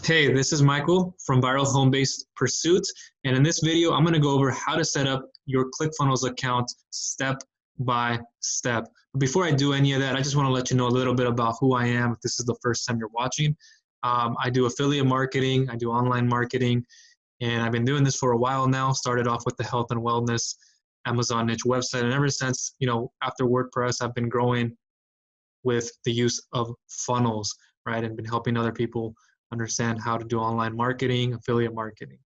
Hey, this is Michael from Viral Home-Based Pursuits, and in this video, I'm going to go over how to set up your ClickFunnels account step by step. But before I do any of that, I just want to let you know a little bit about who I am if this is the first time you're watching. I do affiliate marketing, I do online marketing, and I've been doing this for a while now. Started off with the health and wellness Amazon niche website, and ever since, after WordPress, I've been growing with the use of funnels, right? And been helping other people understand how to do online marketing, affiliate marketing.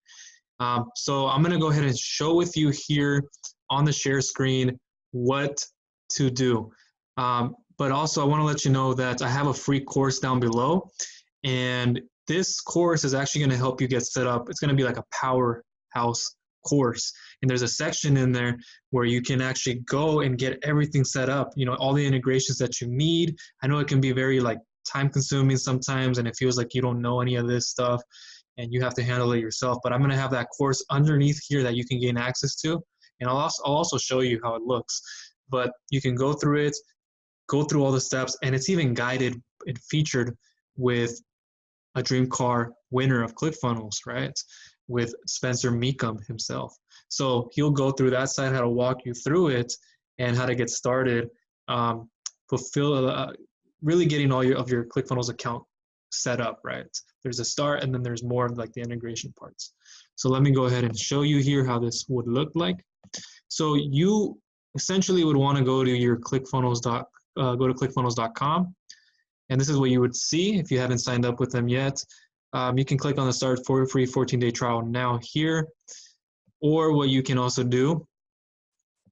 So I'm going to go ahead and show with you here on the share screen what to do. But also I want to let you know that I have a free course down below, and this course is actually going to help you get set up. It's going to be like a powerhouse course, and there's a section in there where you can actually go and get everything set up, all the integrations that you need. I know it can be very time consuming sometimes, and it feels like you don't know any of this stuff and you have to handle it yourself, but I'm going to have that course underneath here that you can gain access to, and I'll also show you how it looks. But you can go through it, go through all the steps, and it's even guided and featured with a dream car winner of ClickFunnels, right? With Spencer Meekum himself. So he'll go through that side, how to walk you through it and how to get started, really getting all of your ClickFunnels account set up, right? There's a start, and then there's more of like the integration parts. So let me go ahead and show you here how this would look like. So you essentially would want to go to your go to clickfunnels.com. And this is what you would see if you haven't signed up with them yet. You can click on the start for free 14-day trial now here. Or what you can also do,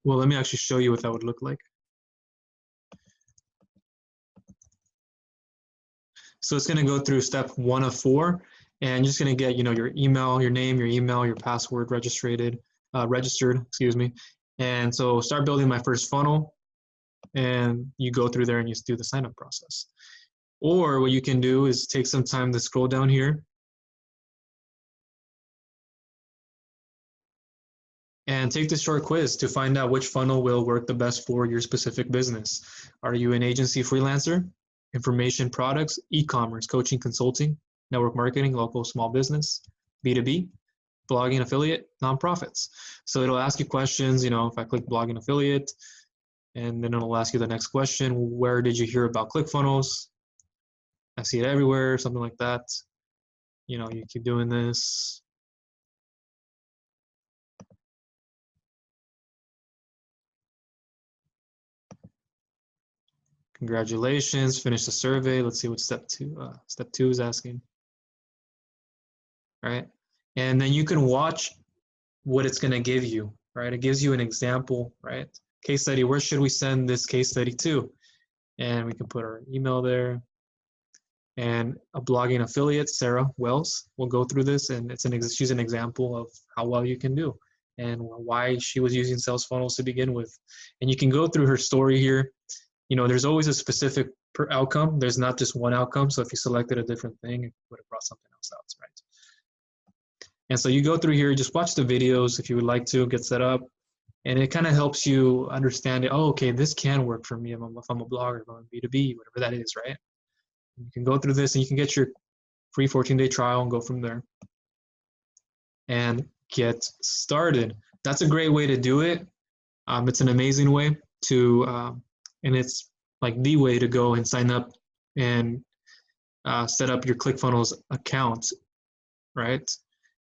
well, let me actually show you what that would look like. So it's going to go through step 1 of 4, and you're just going to get, your email, your name, your email, your password registered, excuse me. And so start building my first funnel, and you go through there and you do the sign up process. Or what you can do is take some time to scroll down here and take this short quiz to find out which funnel will work the best for your specific business. Are you an agency freelancer, information products, e-commerce, coaching, consulting, network marketing, local small business, B2B, blogging, affiliate, nonprofits? So it'll ask you questions, if I click blogging affiliate, and then it'll ask you the next question, where did you hear about ClickFunnels? I see it everywhere, something like that. You keep doing this. Congratulations, finish the survey. Let's see what step two is asking. Right? And then you can watch what it's going to give you, right? It gives you an example, right? Case study, where should we send this case study to? And we can put our email there. And a blogging affiliate, Sarah Wells, will go through this, and she's an example of how well you can do and why she was using sales funnels to begin with. And you can go through her story here. There's always a specific outcome. There's not just one outcome. So if you selected a different thing, it would have brought something else out, right? And so you go through here, just watch the videos if you would like to get set up. And it kind of helps you understand, okay, this can work for me if I'm a blogger, if I'm a B2B, whatever that is, right? You can go through this and you can get your free 14-day trial and go from there and get started. That's a great way to do it. It's an amazing way to, and it's like the way to go and sign up and set up your ClickFunnels account, right?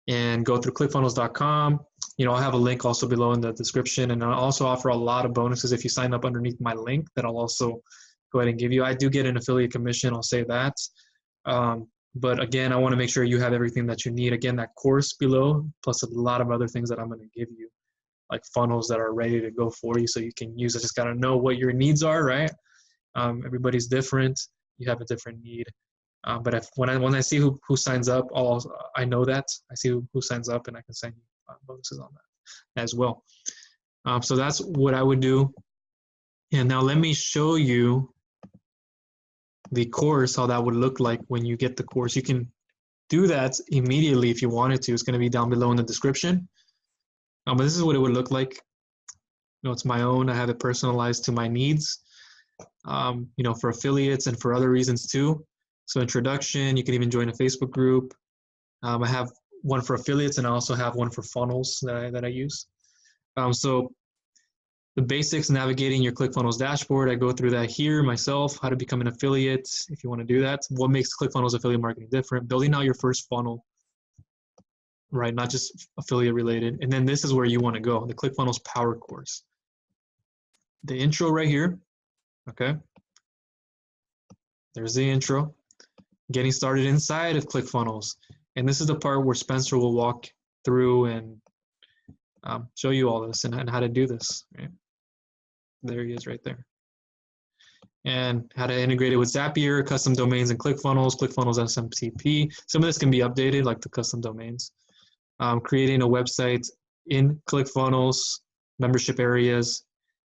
And go through clickfunnels.com. I'll have a link also below in the description, and I'll also offer a lot of bonuses if you sign up underneath my link that I'll also go ahead and give you. I do get an affiliate commission, I'll say that. But again, I want to make sure you have everything that you need. Again, that course below, plus a lot of other things that I'm going to give you, like funnels that are ready to go for you so you can use it. Just got to know what your needs are, right? Everybody's different. You have a different need. But when I see who signs up, I know that. I see who signs up, and I can send you bonuses on that as well. So that's what I would do. And now let me show you the course, how that would look like when you get the course. You can do that immediately if you wanted to. It's going to be down below in the description. But this is what it would look like. It's my own. I have it personalized to my needs, for affiliates and for other reasons too. So introduction, you can even join a Facebook group, I have one for affiliates, and I also have one for funnels that I use. So the basics, navigating your ClickFunnels dashboard, I go through that here myself, how to become an affiliate if you want to do that, what makes ClickFunnels affiliate marketing different, building out your first funnel, right? Not just affiliate related. And then this is where you want to go, the ClickFunnels Power Course. The intro right here, okay? There's the intro. Getting started inside of ClickFunnels. And this is the part where Spencer will walk through and show you all this and how to do this, right? There he is right there. And how to integrate it with Zapier, custom domains and ClickFunnels, ClickFunnels SMTP. Some of this can be updated, like the custom domains. Creating a website in ClickFunnels, membership areas,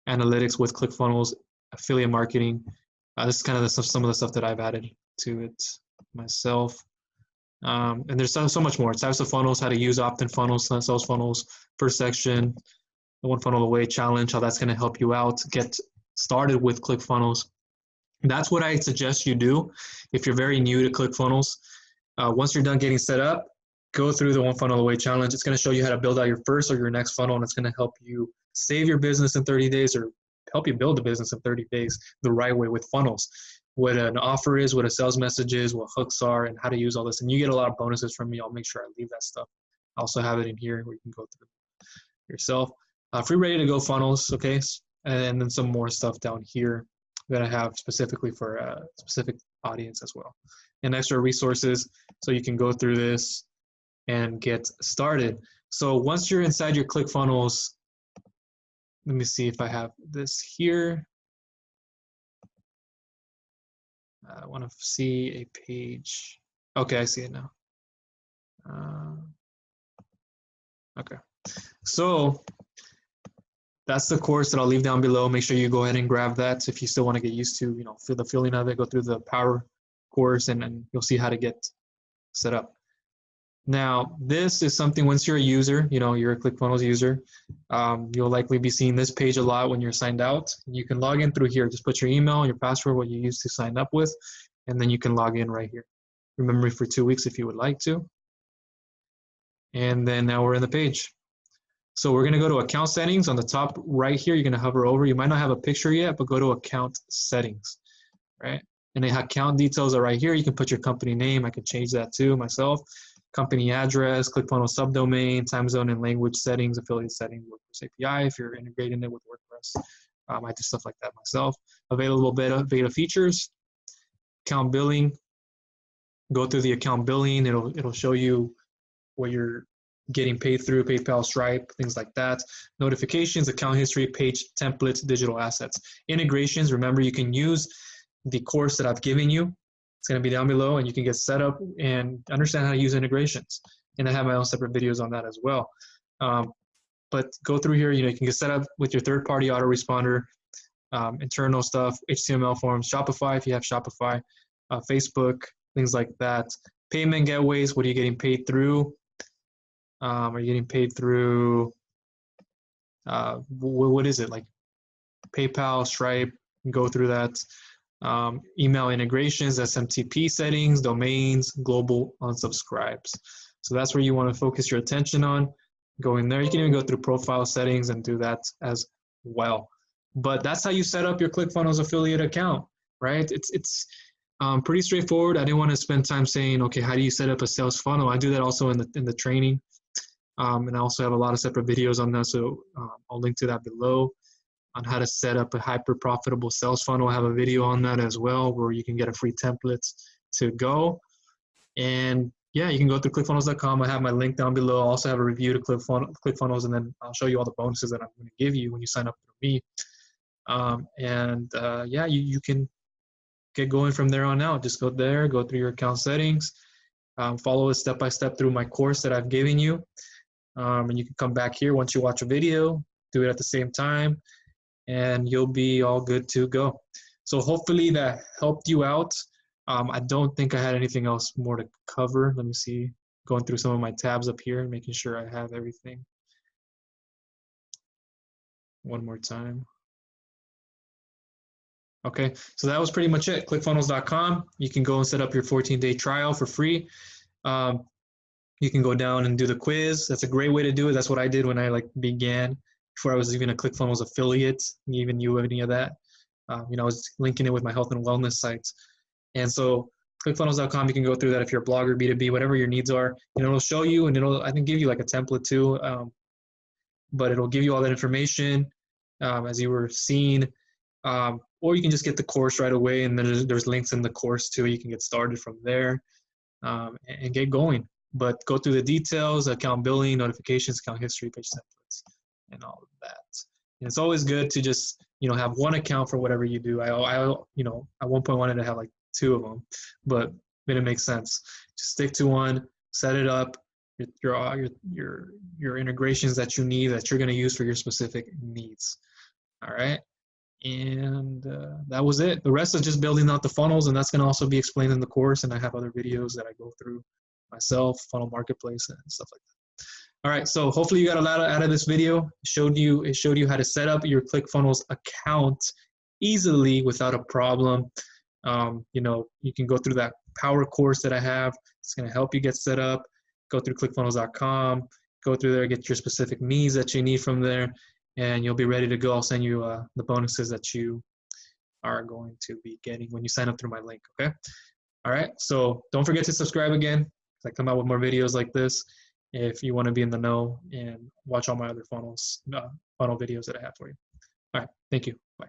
analytics with ClickFunnels, affiliate marketing. This is kind of some of the stuff that I've added to it myself. And there's so much more. Types of funnels, how to use opt-in funnels, sales funnels, first section, the one funnel away challenge, how that's going to help you out, get started with ClickFunnels. That's what I suggest you do if you're very new to ClickFunnels. Once you're done getting set up, go through the one funnel away challenge. It's going to show you how to build out your first or your next funnel, and it's going to help you save your business in 30 days or help you build a business in 30 days the right way with funnels. What an offer is, what a sales message is, what hooks are, and how to use all this. And you get a lot of bonuses from me. I'll make sure I leave that stuff. I also have it in here where you can go through yourself. Free ready to go funnels, okay? And then some more stuff down here that I have specifically for a specific audience as well. And extra resources so you can go through this and get started. So once you're inside your ClickFunnels, let me see if I have this here. I want to see a page. Okay, I see it now. Okay, so that's the course that I'll leave down below. Make sure you go ahead and grab that if you still want to get used to, feel the feeling of it. Go through the power course, and you'll see how to get set up. Now, this is something, once you're a user, you're a ClickFunnels user, you'll likely be seeing this page a lot when you're signed out. You can log in through here. Just put your email, your password, what you used to sign up with, and then you can log in right here. Remember me for 2 weeks if you would like to. And then now we're in the page. So we're going to go to account settings on the top right here. You're going to hover over. You might not have a picture yet, but go to account settings, right? And the account details are right here. You can put your company name. I can change that too myself. Company address, ClickFunnels subdomain, time zone and language settings, affiliate settings, WordPress API if you're integrating it with WordPress. I do stuff like that myself. Available beta features, account billing. Go through the account billing. It'll show you what you're getting paid through, PayPal, Stripe, things like that. Notifications, account history, page templates, digital assets. Integrations, remember you can use the course that I've given you. It's going to be down below, and you can get set up and understand how to use integrations. And I have my own separate videos on that as well. But go through here, you can get set up with your third-party autoresponder, internal stuff, HTML forms, Shopify if you have Shopify, Facebook, things like that. Payment gateways, what are you getting paid through? Are you getting paid through, what is it, like PayPal, Stripe? Go through that. Email integrations, SMTP settings, domains, global unsubscribes. So that's where you want to focus your attention on. Go in there. You can even go through profile settings and do that as well. But that's how you set up your ClickFunnels affiliate account, right? It's pretty straightforward. I didn't want to spend time saying, okay, how do you set up a sales funnel? I do that also in the training. And I also have a lot of separate videos on that, so I'll link to that below on how to set up a hyper profitable sales funnel. I have a video on that as well where you can get a free template to go. And yeah, you can go through clickfunnels.com. I have my link down below. I also have a review to ClickFunnels, and then I'll show you all the bonuses that I'm going to give you when you sign up through me. Yeah, you can get going from there on out. Just go there, go through your account settings, follow it step by step through my course that I've given you. And you can come back here once you watch a video, do it at the same time, and you'll be all good to go. So hopefully that helped you out. I don't think I had anything else more to cover. Let me see, going through some of my tabs up here and making sure I have everything. One more time. Okay, so that was pretty much it. Clickfunnels.com. You can go and set up your 14-day trial for free. You can go down and do the quiz. That's a great way to do it. That's what I did when I like began, before I was even a ClickFunnels affiliate, even knew any of that. You know, I was linking it with my health and wellness sites. And so clickfunnels.com, you can go through that if you're a blogger, B2B, whatever your needs are, and it'll show you, and it'll, I think, give you like a template too, but it'll give you all that information as you were seeing, or you can just get the course right away, and then there's links in the course too. You can get started from there and get going. But go through the details, account billing, notifications, account history, page templates, and all of that. And it's always good to just, you know, have one account for whatever you do. I you know, at one point wanted to have like 2 of them, but it makes sense. Just stick to one, set it up, your integrations that you need, that you're going to use for your specific needs. All right. And that was it. The rest is just building out the funnels, and that's going to also be explained in the course. And I have other videos that I go through myself, funnel marketplace and stuff like that. All right, so hopefully you got a lot out of this video. It showed you how to set up your ClickFunnels account easily without a problem. You know, you can go through that power course that I have. It's going to help you get set up. Go through clickfunnels.com, go through there, get your specific needs that you need from there, and you'll be ready to go. I'll send you the bonuses that you are going to be getting when you sign up through my link, okay? All right, so don't forget to subscribe again. I come out with more videos like this if you want to be in the know and watch all my other funnel videos that I have for you. All right, thank you. Bye.